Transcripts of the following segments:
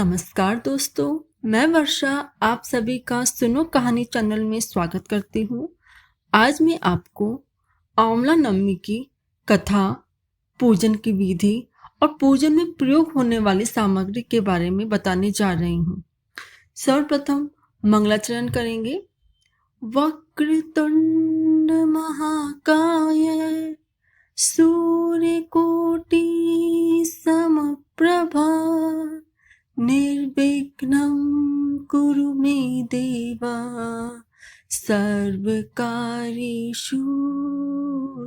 नमस्कार दोस्तों, मैं वर्षा आप सभी का सुनो कहानी चैनल में स्वागत करती हूँ। आज मैं आपको आंवला नवमी की कथा, पूजन की विधि और पूजन में प्रयोग होने वाली सामग्री के बारे में बताने जा रही हूँ। सर्वप्रथम मंगलाचरण करेंगे। वक्रतुंड महाकाय सूर्यकोटि समप्रभा निर्विघ्नं कुरु मे देवा सर्वकार्येषु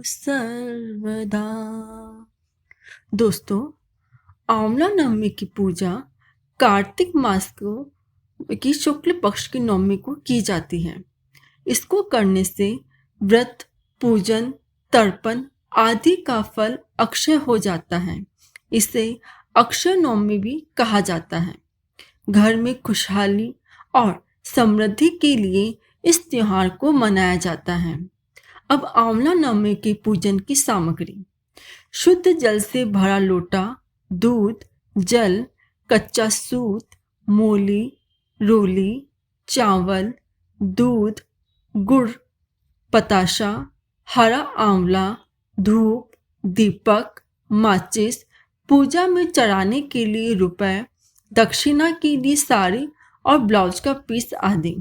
सर्वदा। दोस्तों, आंवला नवमी की पूजा कार्तिक मास की शुक्ल पक्ष की नवमी को की जाती है। इसको करने से व्रत, पूजन, तर्पण आदि का फल अक्षय हो जाता है। इसे अक्षय नवमी भी कहा जाता है। घर में खुशहाली और समृद्धि के लिए इस त्योहार को मनाया जाता है। अब आंवला नवमी के पूजन की सामग्री: शुद्ध जल से भरा लोटा, दूध, जल, कच्चा सूत, मूली, रोली, चावल, दूध, गुड़, पताशा, हरा आंवला, धूप, दीपक, माचिस, पूजा में चढ़ाने के लिए रुपए, दक्षिणा के लिए साड़ी और ब्लाउज का पीस आदि।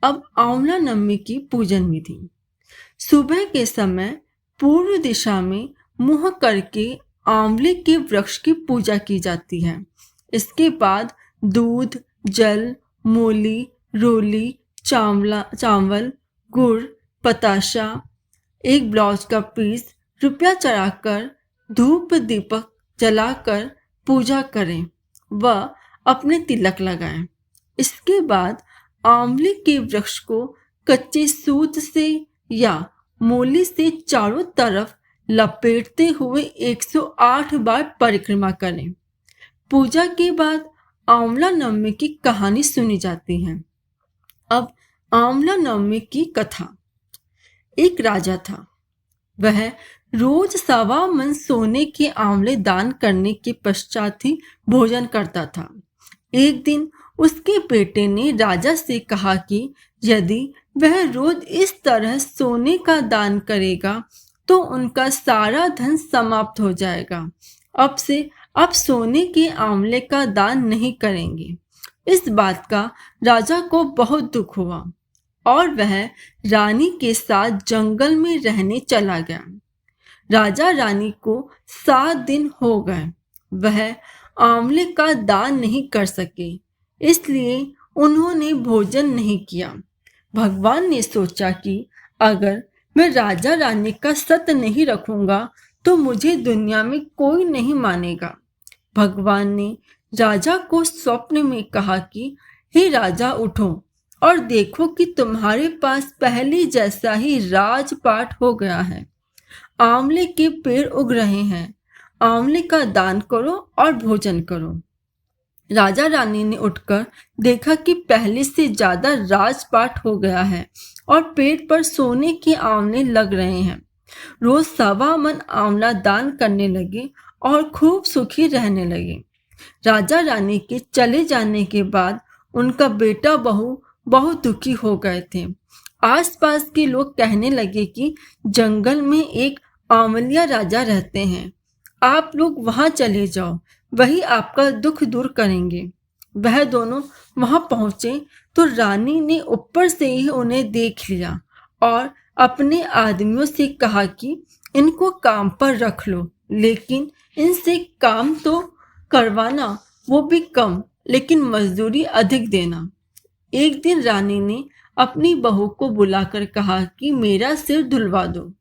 अब आंवला नवमी की पूजन विधि: सुबह के समय पूर्व दिशा में मुंह करके आंवले के वृक्ष की पूजा की जाती है। इसके बाद दूध, जल, मूली, रोली, चावल, गुड़, पताशा, एक ब्लाउज का पीस, रुपया चढ़ाकर धूप दीपक जलाकर पूजा करें व अपने तिलक लगाएं। इसके बाद आंवले के वृक्ष को कच्चे सूत से या मूली से चारों तरफ लपेटते हुए 108 बार परिक्रमा करें। पूजा के बाद आंवला नवमी की कहानी सुनी जाती है। अब आंवला नवमी की कथा। एक राजा था। वह रोज 1.25 मन सोने के आंवले दान करने के पश्चात ही भोजन करता था। एक दिन उसके बेटे ने राजा से कहा कि यदि वह रोज इस तरह सोने का दान करेगा तो उनका सारा धन समाप्त हो जाएगा। अब सोने के आंवले का दान नहीं करेंगे। इस बात का राजा को बहुत दुख हुआ और वह रानी के साथ जंगल में रहने चला गया। राजा रानी को 7 दिन हो गए। वह आंवले का दान नहीं कर सके, इसलिए उन्होंने भोजन नहीं किया। भगवान ने सोचा कि अगर मैं राजा रानी का सत नहीं रखूंगा तो मुझे दुनिया में कोई नहीं मानेगा। भगवान ने राजा को स्वप्न में कहा कि हे राजा, उठो और देखो कि तुम्हारे पास पहले जैसा ही राजपाट हो गया है। आंवले के पेड़ उग रहे हैं। आंवले का दान करो और भोजन करो। राजा रानी ने उठकर देखा कि पहले से ज्यादा राजपाट हो गया है और पेड़ पर सोने के आंवले लग रहे हैं। रोज 1.25 मन आंवला दान करने लगे और खूब सुखी रहने लगे। राजा रानी के चले जाने के बाद उनका बेटा बहू बहुत दुखी हो गए थे। आसपास के लोग कहने लगे कि जंगल में एक आंवलिया राजा रहते हैं, आप लोग वहां चले जाओ, वही आपका दुख दूर करेंगे। वह दोनों वहां पहुंचे तो रानी ने ऊपर से ही उन्हें देख लिया और अपने आदमियों से कहा कि इनको काम पर रख लो, लेकिन इनसे काम तो करवाना, वो भी कम, लेकिन मजदूरी अधिक देना। एक दिन रानी ने अपनी बहू को बुलाकर कहा कि मेरा सिर धुलवा दो।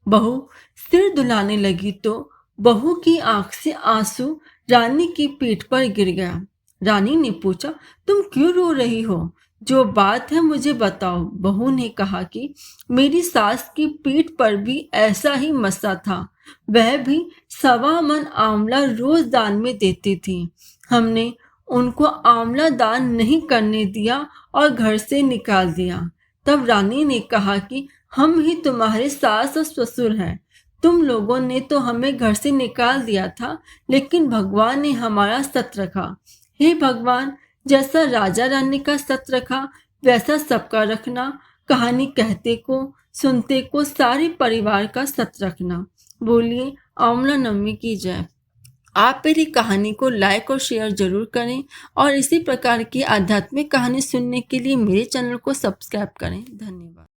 बहू सिर धुलाने लगी तो बहू की आंख से आंसू रानी की पीठ पर गिर गया। रानी ने पूछा, तुम क्यों रो रही हो? जो बात है मुझे बताओ। बहू ने कहा कि मेरी सास की पीठ पर भी ऐसा ही मस्सा था। वह भी 1.25 मन आंवला रोज दान में देती थी। हमने उनको आंवला दान नहीं करने दिया और घर से निकाल दिया। तब रानी ने कहा कि हम ही तुम्हारे सास और ससुर हैं। तुम लोगों ने तो हमें घर से निकाल दिया था, लेकिन भगवान ने हमारा सत रखा। हे भगवान, जैसा राजा रानी का सत रखा वैसा सबका रखना। कहानी कहते को सुनते को सारे परिवार का सत रखना। बोलिए आंवला नवमी की जय। आप मेरी कहानी को लाइक और शेयर जरूर करें और इसी प्रकार की आध्यात्मिक कहानी सुनने के लिए मेरे चैनल को सब्सक्राइब करें। धन्यवाद।